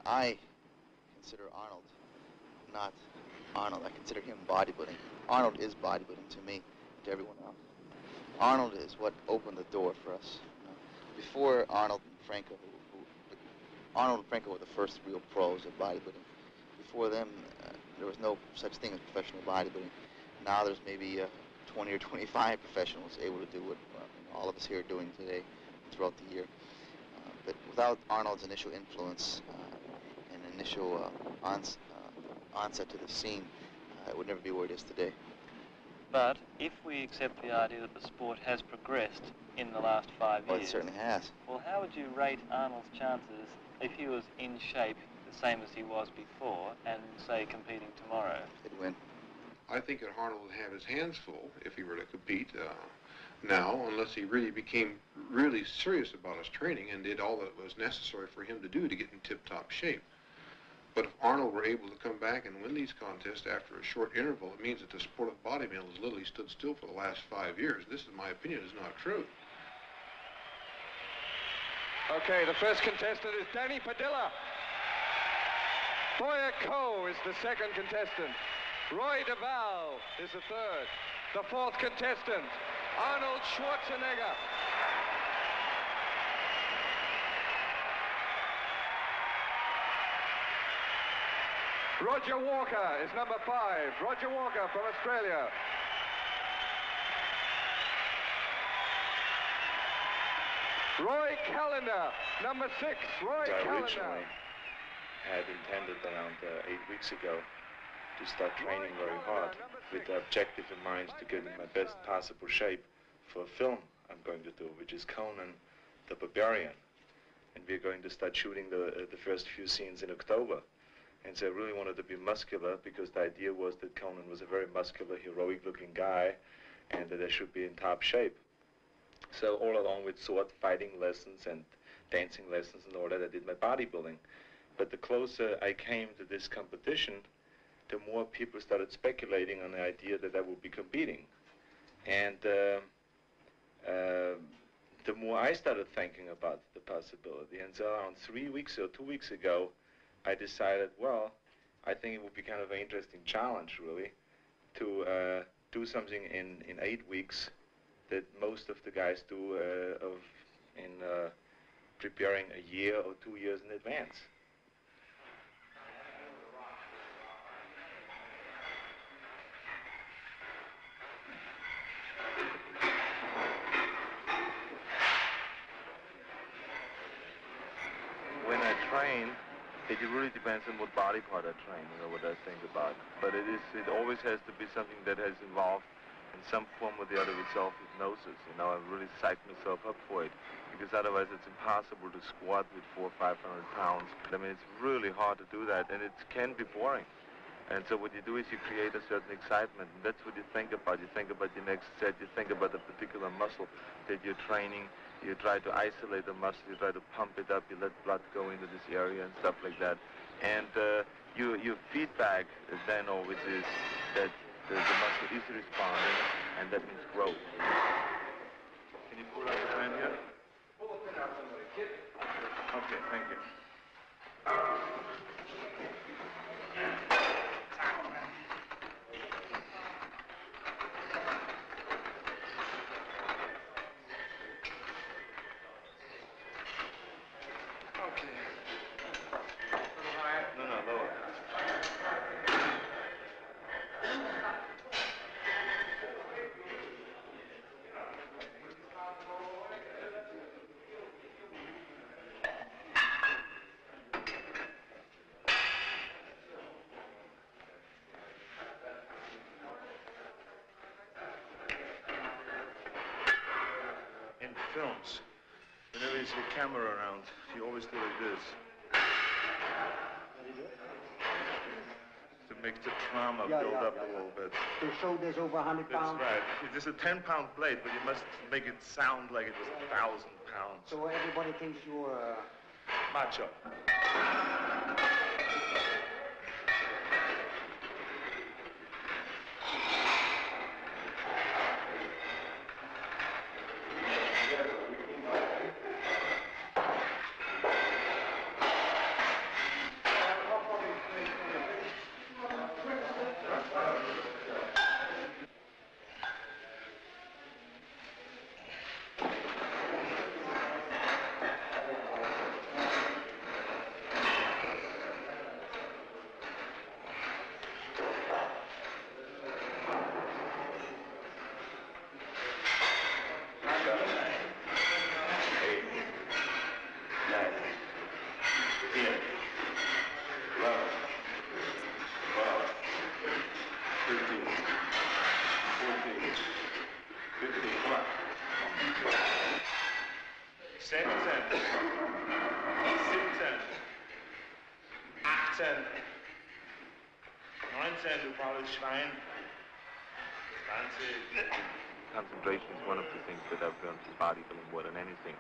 I consider Arnold not Arnold. I consider him bodybuilding. Arnold is bodybuilding to me, to everyone else. Arnold is what opened the door for us. You know? Before Arnold and Franco, Arnold and Franco were the first real pros of bodybuilding. Before them, there was no such thing as professional bodybuilding. Now there's maybe 20 or 25 professionals able to do what all of us here are doing today throughout the year. But without Arnold's initial influence and initial onset to the scene, it would never be where it is today. But if we accept the idea that the sport has progressed in the last 5 years... It certainly has. Well, how would you rate Arnold's chances if he was in shape the same as he was before and, say, competing tomorrow? He'd win. I think that Arnold would have his hands full if he were to compete now, unless he really became really serious about his training and did all that was necessary for him to do to get in tip-top shape. But if Arnold were able to come back and win these contests after a short interval, it means that the sport of bodybuilding has literally stood still for the last 5 years. This, in my opinion, is not true. Okay, the first contestant is Danny Padilla. Boyer Coe is the second contestant. Roy DeVal is the third. The fourth contestant, Arnold Schwarzenegger. Roger Walker is number 5. Roger Walker from Australia. Roy Callender, number 6. Roy I Callender. originally had intended around 8 weeks ago to start training very hard with the objective in mind to get in my best possible shape for a film I'm going to do, which is Conan the Barbarian. And we're going to start shooting the first few scenes in October. And so I really wanted to be muscular because the idea was that Conan was a very muscular, heroic-looking guy and that I should be in top shape. So all along with sword fighting lessons and dancing lessons and all that, I did my bodybuilding. But the closer I came to this competition, the more people started speculating on the idea that I would be competing. And the more I started thinking about the possibility. And so around 3 weeks or 2 weeks ago, I decided, well, I think it would be kind of an interesting challenge, really, to do something in 8 weeks that most of the guys do in preparing a year or 2 years in advance. When I train, it really depends on what body part I train, what I think about. But it always has to be something that has involved in some form or the other with self-hypnosis. I really psych myself up for it, because otherwise it's impossible to squat with 400 or 500 pounds. I mean, it's really hard to do that, and it can be boring. And so what you do is you create a certain excitement, and that's what you think about. You think about your next set, you think about the particular muscle that you're training, you try to isolate the muscle, you try to pump it up, you let blood go into this area and stuff like that. And your feedback then always is that the muscle is responding, and that means growth. Can you pull out the pen here? Pull the pen out, somebody. Okay, thank you. Films, whenever you see a camera around, you always do like this. To make the trauma build up a little bit. The shoulder's over 100 pounds. That's right. It's a 10-pound plate, but you must make it sound like it was 1,000 pounds. So everybody thinks you're macho. 17, 18, 19, du faules Schwein, 20. Concentration is one of the things that I've learned in bodybuilding more than anything.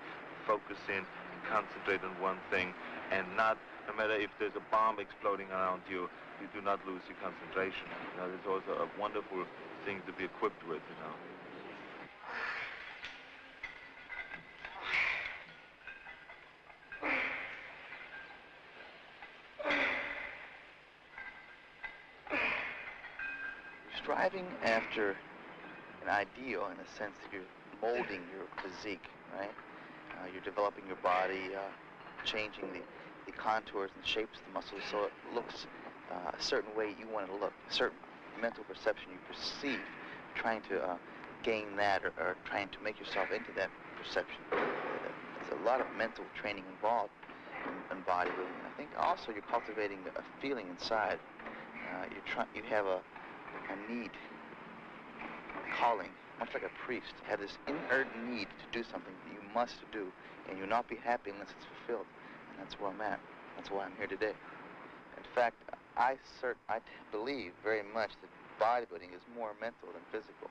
Focus in and concentrate on one thing, and not, no matter if there's a bomb exploding around you, you do not lose your concentration. You know, it's also a wonderful thing to be equipped with, you know. Striving after an ideal, in a sense that you're molding your physique, right? You're developing your body, changing the contours and shapes of the muscles so it looks a certain way you want it to look, a certain mental perception you perceive, trying to gain that or trying to make yourself into that perception. There's a lot of mental training involved in bodybuilding. I think also you're cultivating a feeling inside. You have a need, a calling, much like a priest. You have this inherent need to do something that you must do, and you'll not be happy unless it's fulfilled. And that's where I'm at. That's why I'm here today. In fact, I believe very much that bodybuilding is more mental than physical.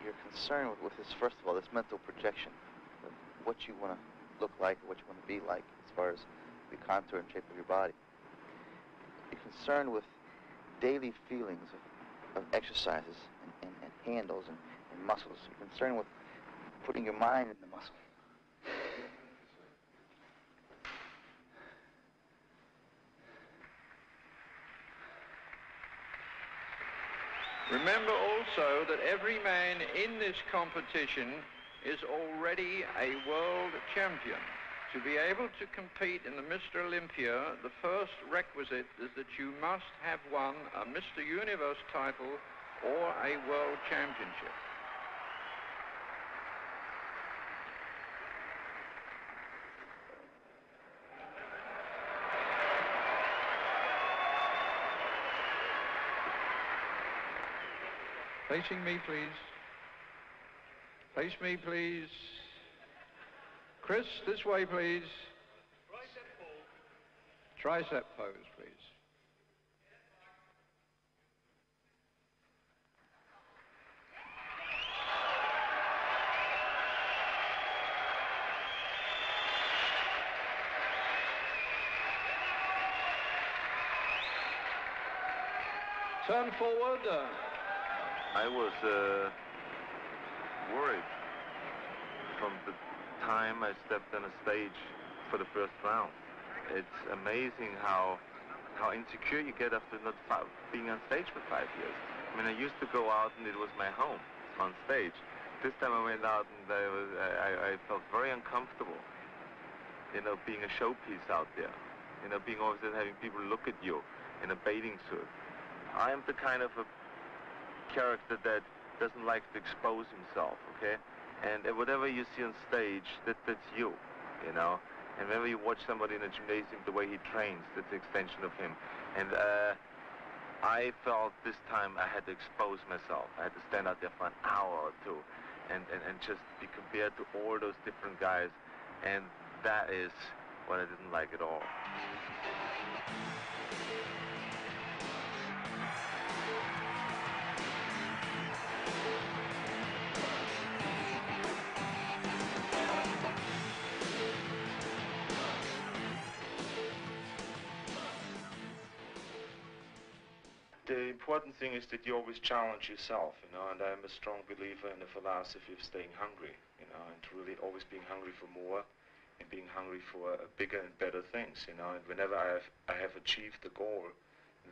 You're concerned with this, first of all, this mental projection of what you want to look like, or what you want to be like, as far as the contour and shape of your body. You're concerned with daily feelings of exercises and handles and muscles. You're concerned with putting your mind in the muscle. Remember also that every man in this competition is already a world champion. To be able to compete in the Mr. Olympia, the first requisite is that you must have won a Mr. Universe title or a world championship. Facing me, please. Face me, please. Chris, this way, please. Tricep pose, please. Turn forward. I was worried from the time I stepped on a stage for the first round. It's amazing how insecure you get after not being on stage for 5 years. I mean, I used to go out and it was my home on stage. This time I went out and I felt very uncomfortable, you know, being a showpiece out there, you know, being always having people look at you in a bathing suit. I am the kind of a character that doesn't like to expose himself, okay? And whatever you see on stage, that's you, you know? And whenever you watch somebody in a gymnasium, the way he trains, that's an extension of him. And I felt this time I had to expose myself. I had to stand out there for an hour or two and just be compared to all those different guys. And that is what I didn't like at all. The important thing is that you always challenge yourself, you know, and I'm a strong believer in the philosophy of staying hungry, you know, and really always being hungry for more and being hungry for bigger and better things, you know, and whenever I have achieved the goal,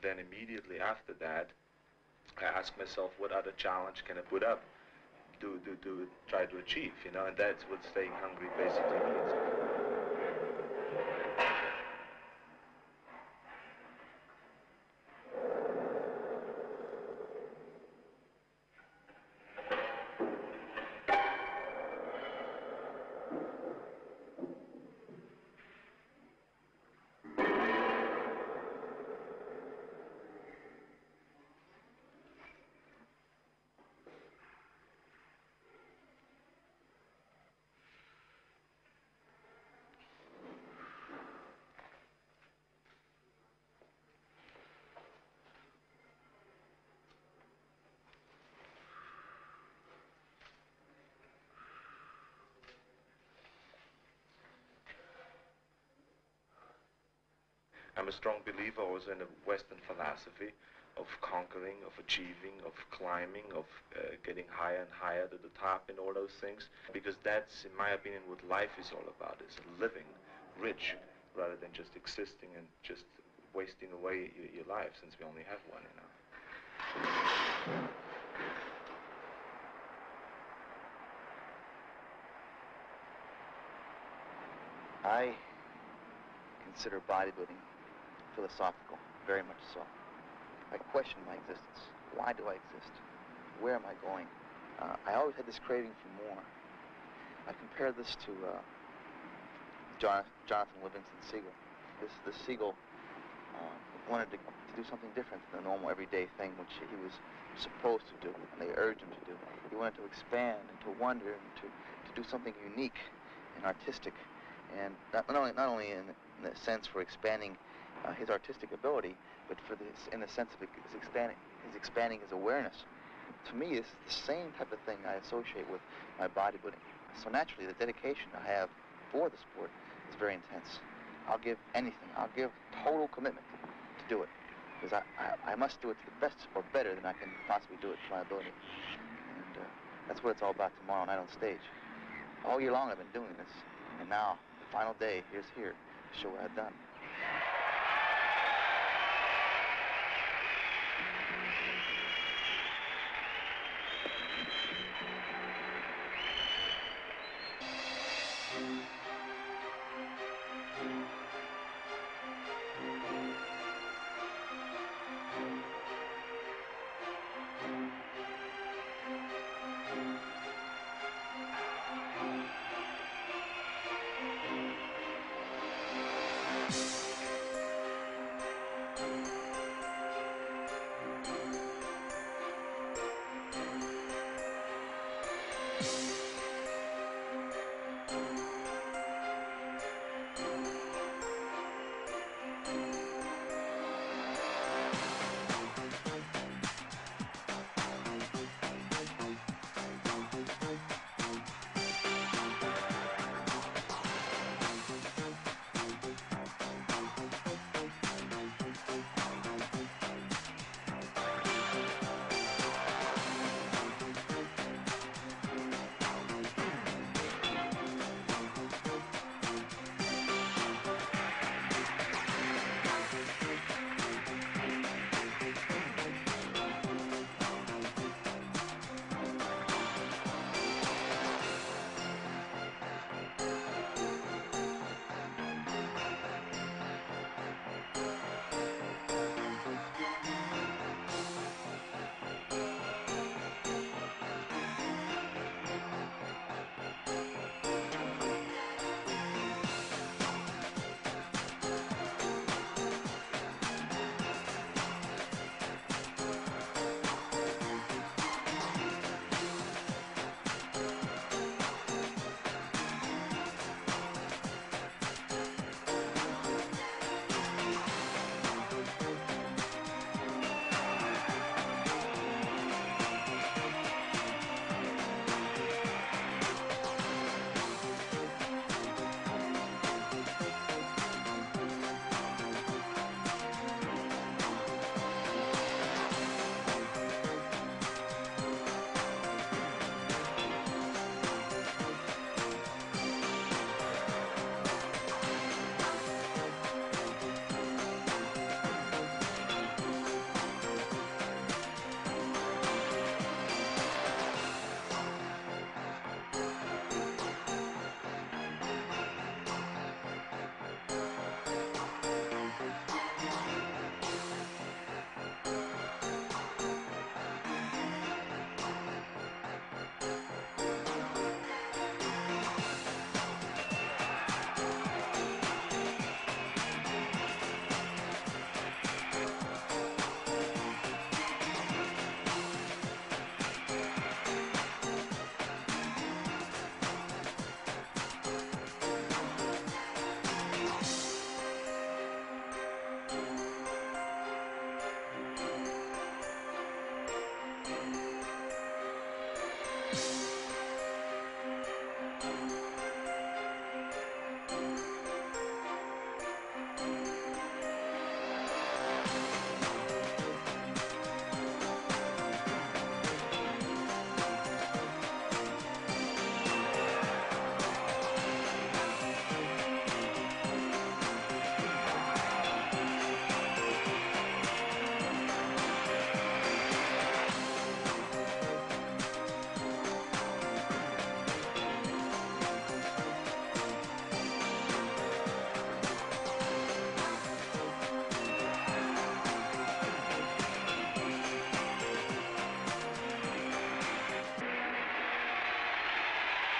then immediately after that, I ask myself, what other challenge can I put up to try to achieve, you know, and that's what staying hungry basically means. I'm a strong believer also in the Western philosophy of conquering, of achieving, of climbing, of getting higher and higher to the top and all those things. Because that's, in my opinion, what life is all about, is living rich rather than just existing and just wasting away your life, since we only have one, you know. I consider bodybuilding philosophical, very much so. I question my existence. Why do I exist? Where am I going? I always had this craving for more. I compare this to Jonathan Livingston Seagull. This seagull wanted to do something different than the normal everyday thing which he was supposed to do, and they urged him to do. He wanted to expand and to wonder and to do something unique and artistic, and not only in the sense for expanding his artistic ability, but in the sense of expanding his awareness. To me, it's the same type of thing I associate with my bodybuilding. So naturally, the dedication I have for the sport is very intense. I'll give anything. I'll give total commitment to do it, because I must do it to the best or better than I can possibly do it to my ability. And that's what it's all about tomorrow night on stage. All year long I've been doing this, and now, the final day, here's here to show what I've done.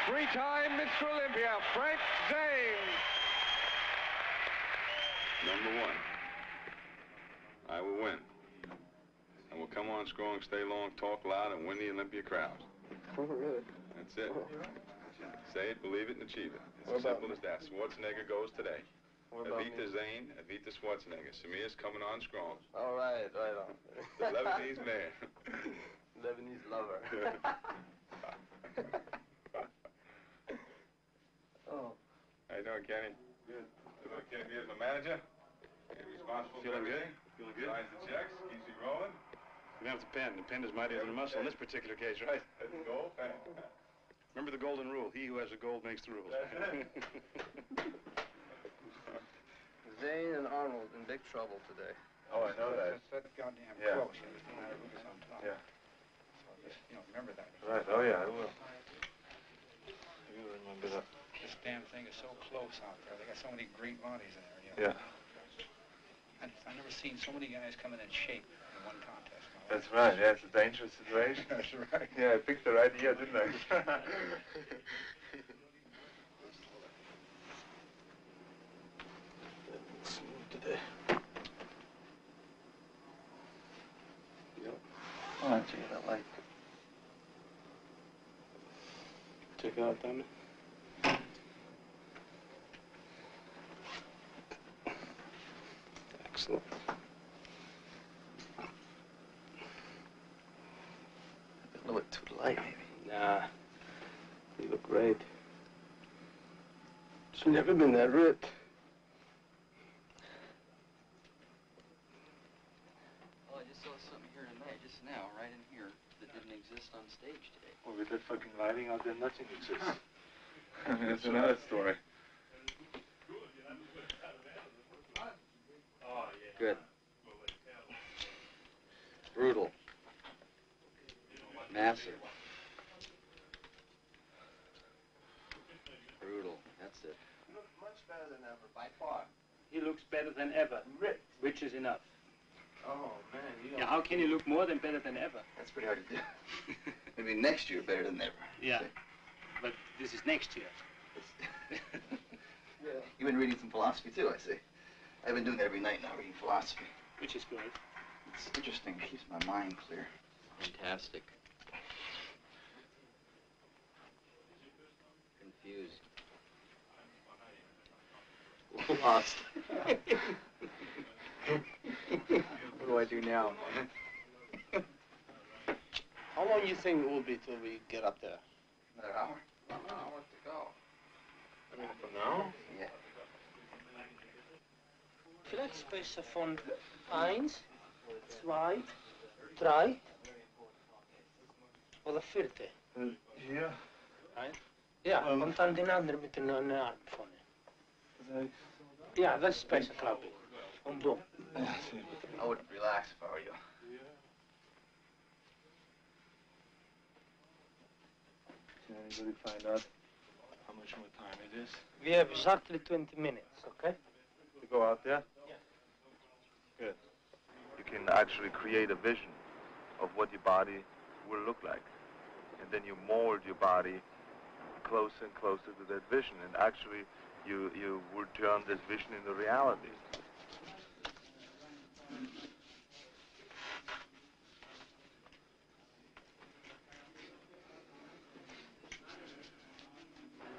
Three-time Mr. Olympia, Frank Zane. Number one, I will win. I will come on strong, stay long, talk loud, and win the Olympia crowd. Oh, really? That's it. Say it, believe it, and achieve it. It's as simple as that. Schwarzenegger goes today. Evita Zane, Evita Schwarzenegger. Samir's coming on strong. All right, right on. The Lebanese man. Lebanese lover. Oh. How you doing, Kenny? Good. Kenny is my manager. He's responsible for everything. Feeling good? Signs the checks, keeps me rolling. You have the pen. The pen is mightier than a muscle in this particular case, right? That's the goal. Remember the golden rule. He who has the gold makes the rules. Zane and Arnold in big trouble today. Oh, I know that. That's goddamn Yeah. close. Everything I really on top. Yeah. So just, remember that. Right. Oh, yeah, I will. You remember that. This damn thing is so close out there. They got so many great bodies in there, Yeah. I've never seen so many guys come in shape in one contest. That's right. Yeah, it's a dangerous situation. That's right. Yeah, I picked the right year, didn't I? Today. Yep. Oh, that's what I like. Check it out, Tommy. Excellent. A little bit too light, maybe. Nah, you look great. She's never been that ripped. Well, I just saw something here tonight, just now, right in here, that didn't exist on stage today. Well, with that fucking lighting out there, nothing exists. That's another story. Good. Brutal. Massive. Brutal. That's it. You look much better than ever, by far. He looks better than ever, which is enough. Oh, man. Yeah, how can you look more than better than ever? That's pretty hard to do. Maybe next year better than ever. Yeah. Say. But this is next year. Yeah. You've been reading some philosophy too, I see. I've been doing that every night now, reading philosophy. Which is good. It's interesting. It keeps my mind clear. Fantastic. Confused. Lost. What do I do now? How long do you think it will be till we get up there? Another hour? An hour to go. A minute from now? Yeah. Vielleicht besser von 1, 2, 3 oder 4. Hier? Ja, und dann den anderen mit den Arm vorne. Ja, das ist besser, glaube ich. Und du? I would relax if I were you. Can anybody find out how much more time it is? We have exactly 20 minutes, okay? To go out there? Yeah. Good. You can actually create a vision of what your body will look like. And then you mold your body closer and closer to that vision. And actually, you will turn this vision into reality.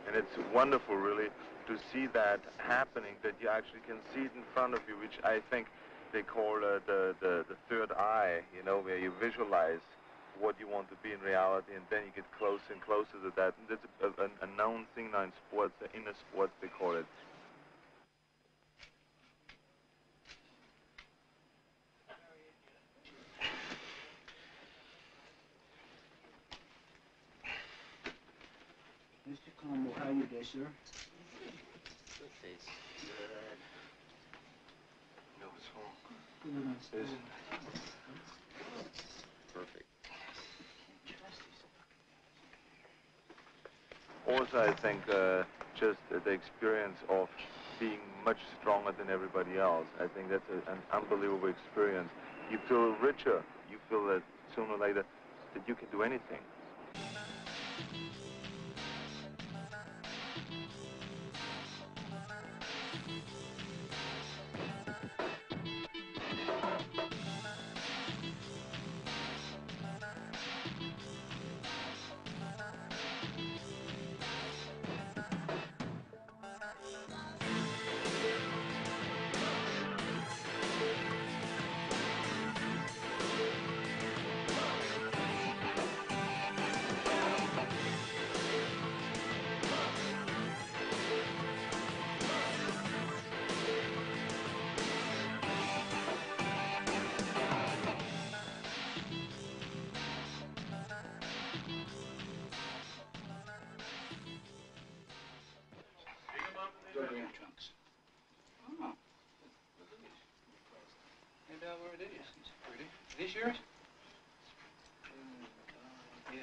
And it's wonderful, really, to see that happening, that you actually can see it in front of you, which I think they call the third eye, you know, where you visualize what you want to be in reality, and then you get closer and closer to that. And that's a known thing now in sports, inner sports, they call it. Mr. Como, how you doing, sir? Good face. Good. No, it's wrong. Good. Perfect. Also, I think just the experience of being much stronger than everybody else. I think that's an unbelievable experience. You feel richer. You feel that sooner or later that you can do anything. This yours? Yeah.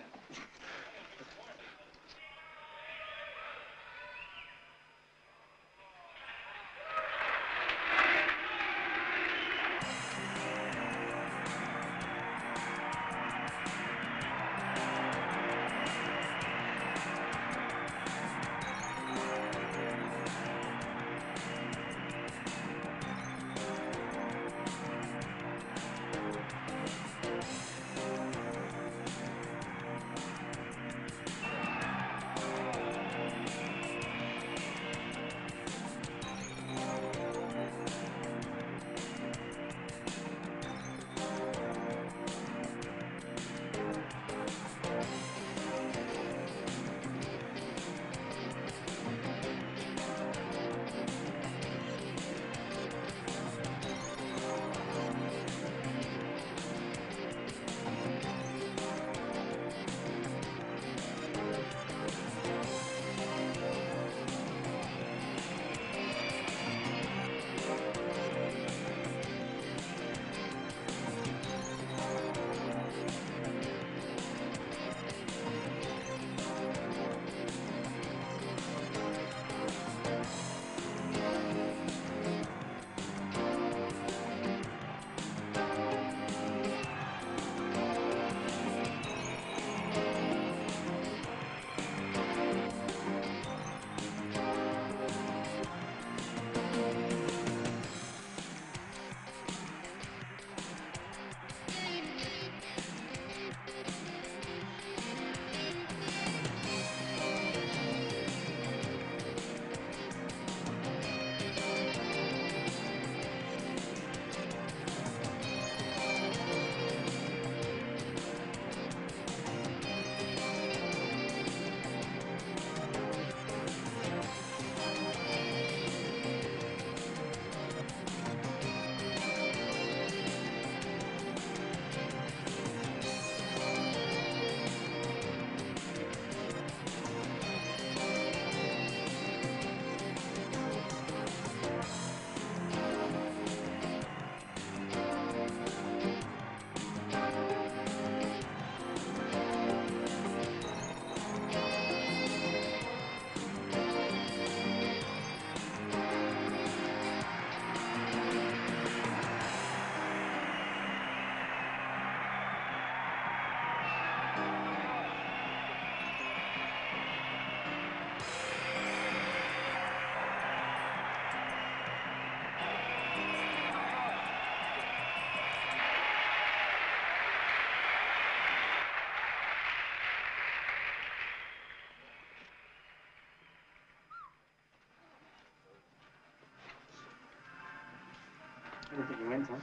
I don't think you went, huh?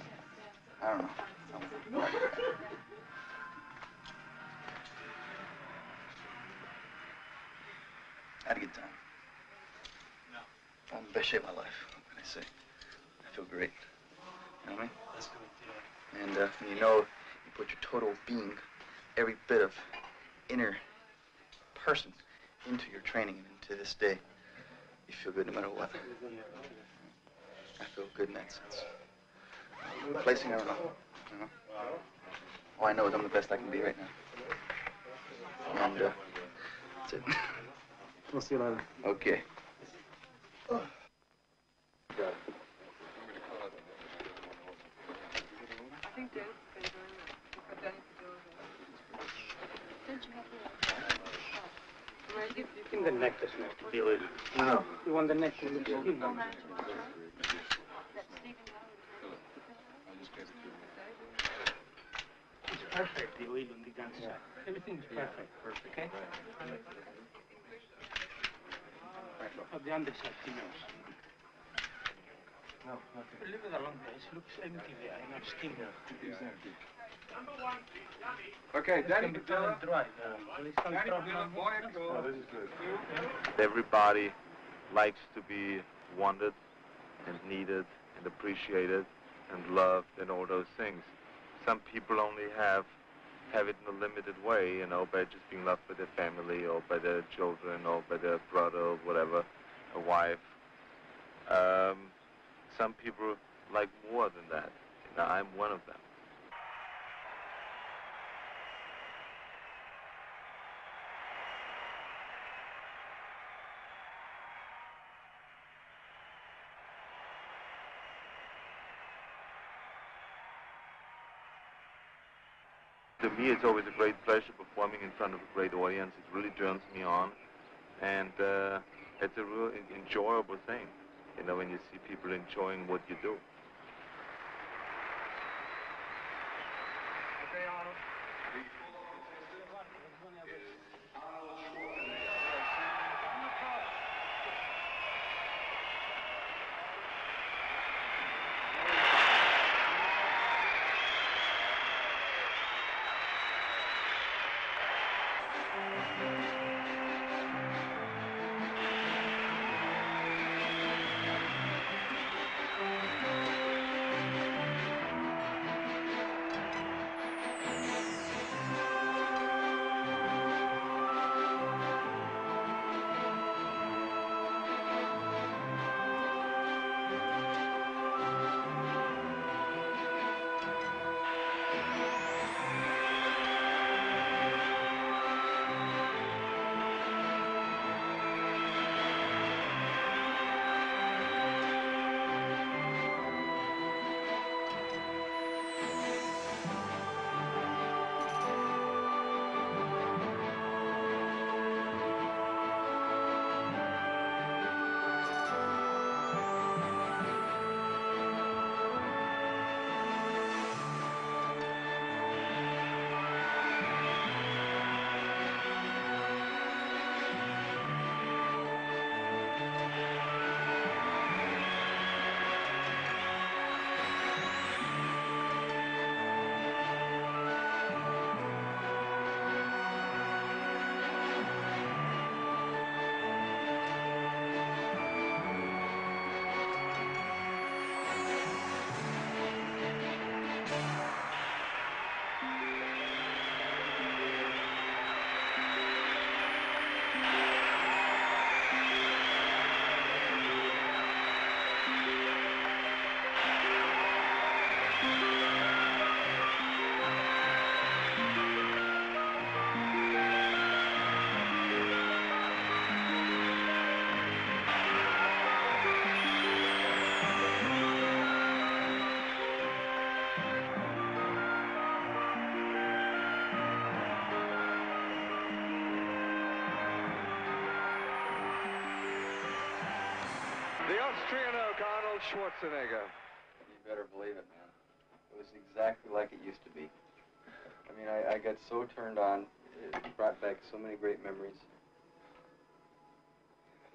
I don't know. I had a good time. I'm in the best shape of my life. What can I say? I feel great. You know what I mean? That's good, yeah. And when you know you put your total being, every bit of inner person into your training and into this day, you feel good no matter what. I feel good in that sense. Placing, I don't know. You know? All I know is I'm the best I can be right now. And that's it. We'll see you later. Okay. In the neck doesn't have to be like. No. You want the neck to look skinny. It's perfect, the oil on the gun side. Everything's perfect. Perfect. Okay? On the underside, he knows. No, okay. Leave it alone, guys. It looks empty there. Enough steam there. It's empty. Okay, Danny, dry. Oh, this is good. Everybody likes to be wanted and needed and appreciated and loved and all those things. Some people only have it in a limited way, you know, by just being loved by their family or by their children or by their brother or whatever, a wife. Some people like more than that. You know, I'm one of them. To me, it's always a great pleasure performing in front of a great audience. It really turns me on, and it's a real enjoyable thing, you know, when you see people enjoying what you do. Okay, Arnold. The Austrian oak, Arnold Schwarzenegger. You better believe it, man. It was exactly like it used to be. I mean, I got so turned on. It brought back so many great memories.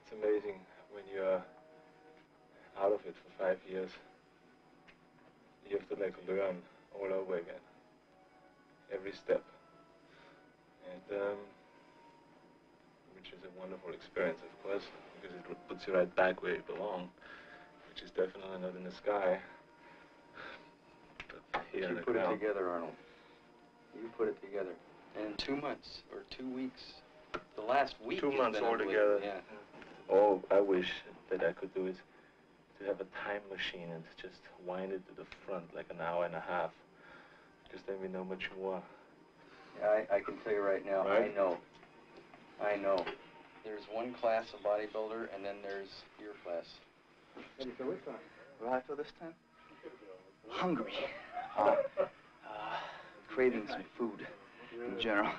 It's amazing when you're out of it for 5 years. You have to like learn all over again. Every step. And which is a wonderful experience, of course, because it puts you right back where you belong, which is definitely not in the sky, but here in the You put ground. it together, Arnold. You put it together. And in 2 months, or 2 weeks, the last week 2 has months been altogether. Yeah. All I wish that I could do is to have a time machine and just wind it to the front like an hour and a half, because then we know much more. Yeah, I can tell you right now, Right? I know. There's one class of bodybuilder, and then there's your class. How do you feel this time? What do I feel this time? Hungry. Craving some food in general.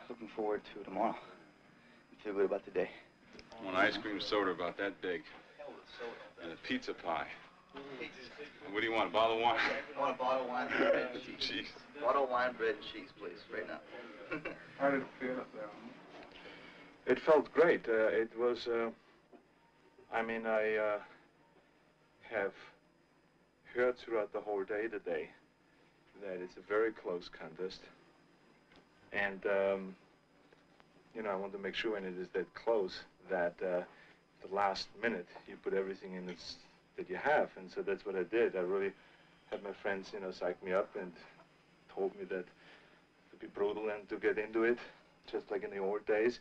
Looking forward to tomorrow. I feel good about today. I want an ice cream soda about that big. And a pizza pie. What do you want, a bottle of wine? I want a bottle of wine, bread, and cheese. Cheese. Bottle of wine, bread, and cheese, please, right now. How did it feel up there? It felt great. It was, I mean, I have heard throughout the whole day today that it's a very close contest. And, you know, I want to make sure when it is that close that the last minute you put everything in that you have. And so that's what I did. I really had my friends, you know, psych me up and told me that to be brutal and to get into it, just like in the old days.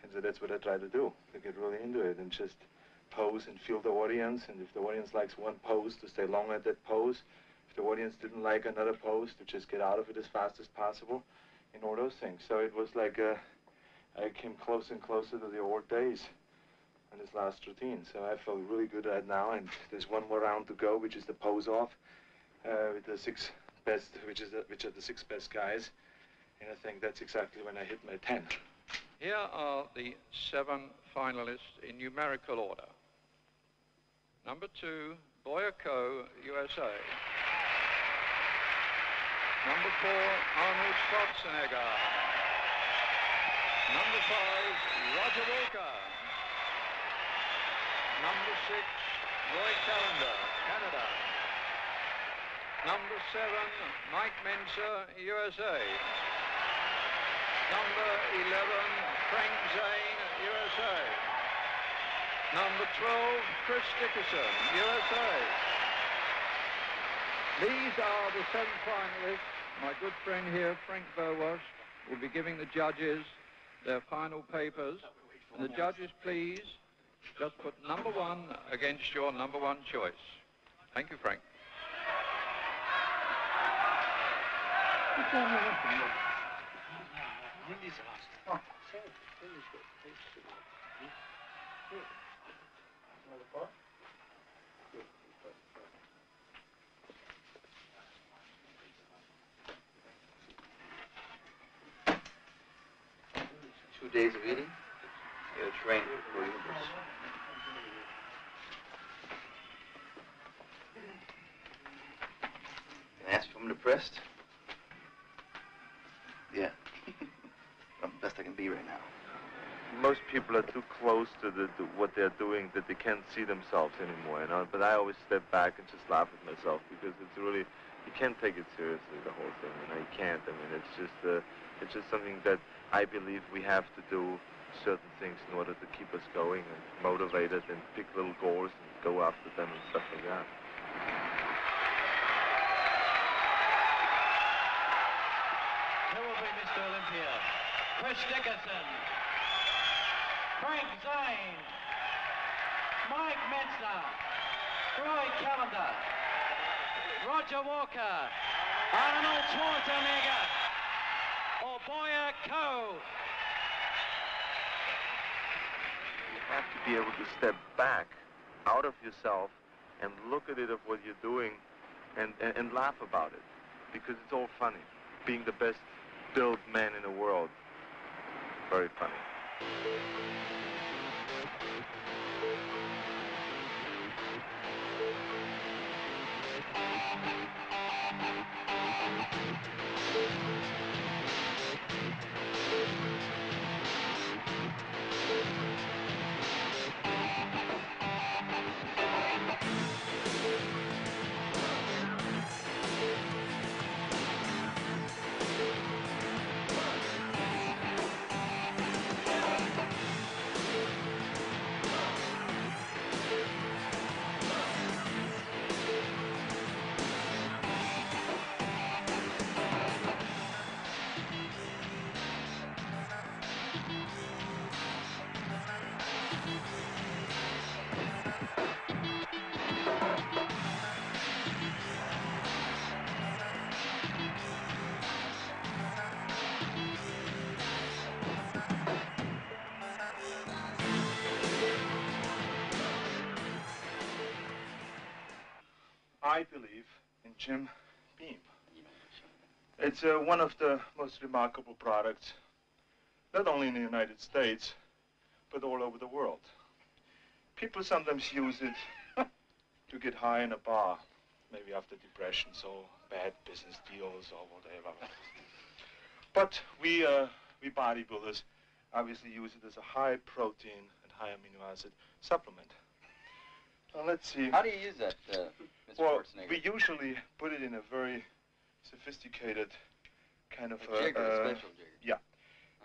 And so that's what I try to do, to get really into it and just pose and feel the audience. And if the audience likes one pose, to stay long at that pose. If the audience didn't like another pose, to just get out of it as fast as possible, and all those things. So it was like I came closer and closer to the old days on this last routine. So I felt really good right now, and there's one more round to go, which is the pose off with the 6 best, which are the 6 best guys, and I think that's exactly when I hit my 10. Here are the 7 finalists in numerical order. Number 2, Boyako, USA. Number 4, Arnold Schwarzenegger. Number 5, Roger Walker. Number 6, Roy Callender, Canada. Number 7, Mike Menser, USA. Number 11, Frank Zane, USA. Number 12, Chris Dickerson, USA. These are the 7 finalists. My good friend here, Frank Bowas, will be giving the judges their final papers. And the judges, please, just put number 1 against your number 1 choice. Thank you, Frank. Two days of eating, you're trained for universe. Can I ask if I'm depressed? Yeah. I'm the best I can be right now. Most people are too close to what they're doing that they can't see themselves anymore, you know. But I always step back and just laugh at myself because it's really, you can't take it seriously, the whole thing. You know, you can't. I mean, it's just something that I believe we have to do certain things in order to keep us going and motivated and pick little goals and go after them and stuff like that. Who will be Mr. Olympia? Chris Dickerson, Frank Zane, Mike Metzner, Roy Callender, Roger Walker, Arnold Schwarzenegger, or Boyako. You have to be able to step back out of yourself and look at it of what you're doing and laugh about it because it's all funny. Being the best built man in the world, very funny. I believe in Jim Beam. It's one of the most remarkable products, not only in the United States, but all over the world. People sometimes use it to get high in a bar, maybe after depressions or bad business deals or whatever. But we bodybuilders obviously use it as a high protein and high amino acid supplement. Now let's see. How do you use that, Mr. Well, Schwarzenegger? we usually put it in a very sophisticated kind of a jigger, a special jigger. Yeah.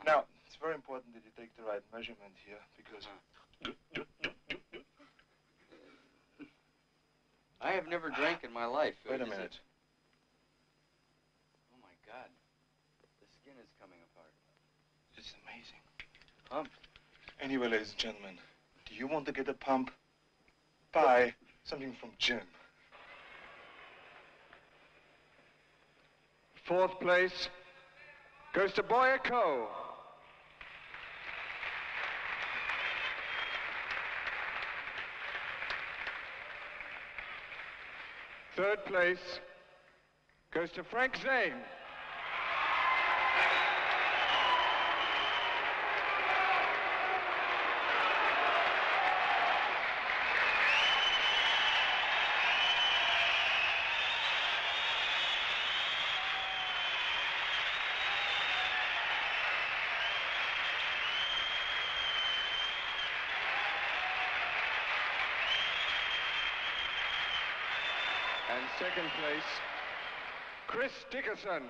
Now, it's very important that you take the right measurement here because I have never drank in my life. Wait a minute. Oh my God. The skin is coming apart. It's amazing. Pump. Anyway, ladies and gentlemen, do you want to get a pump? Buy something from Jim. Fourth place goes to Boyako. Third place goes to Frank Zane. And second place, Chris Dickerson.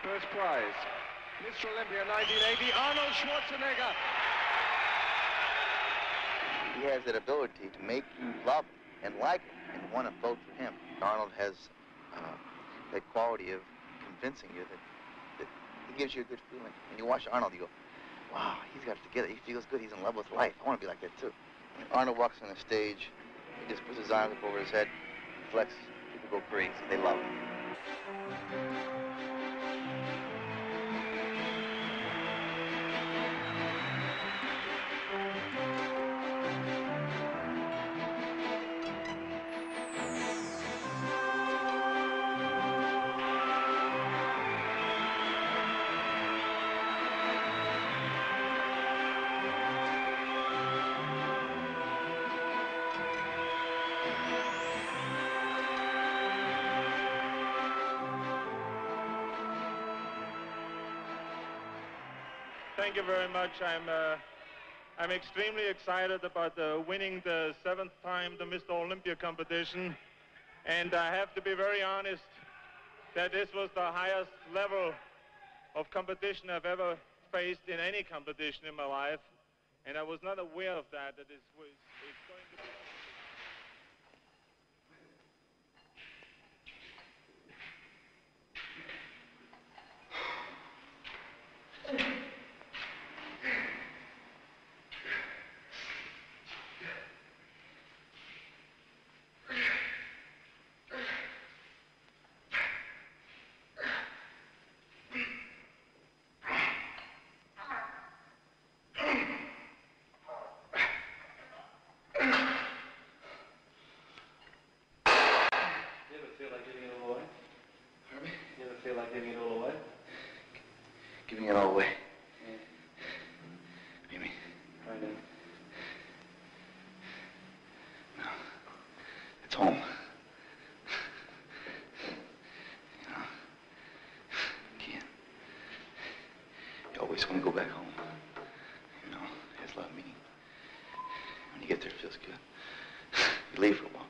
First prize, Mr. Olympia 1980, Arnold Schwarzenegger. He has that ability to make you love him and like him and want to vote for him. Arnold has that quality of convincing you that he gives you a good feeling. When you watch Arnold, you go, wow, he's got it together. He feels good. He's in love with life. I want to be like that, too. When Arnold walks on the stage, he just puts his arms up over his head, flexes. People go crazy. They love him. Thank you very much. I'm extremely excited about winning the 7th time the Mr. Olympia competition. And I have to be very honest that this was the highest level of competition I've ever faced in any competition in my life. And I was not aware of that it's going to be... Giving it all away. Yeah. What do you mean? I do. No. It's home. You know, you can't. You always want to go back home. You know, it's like me. When you get there, it feels good. You leave for a while.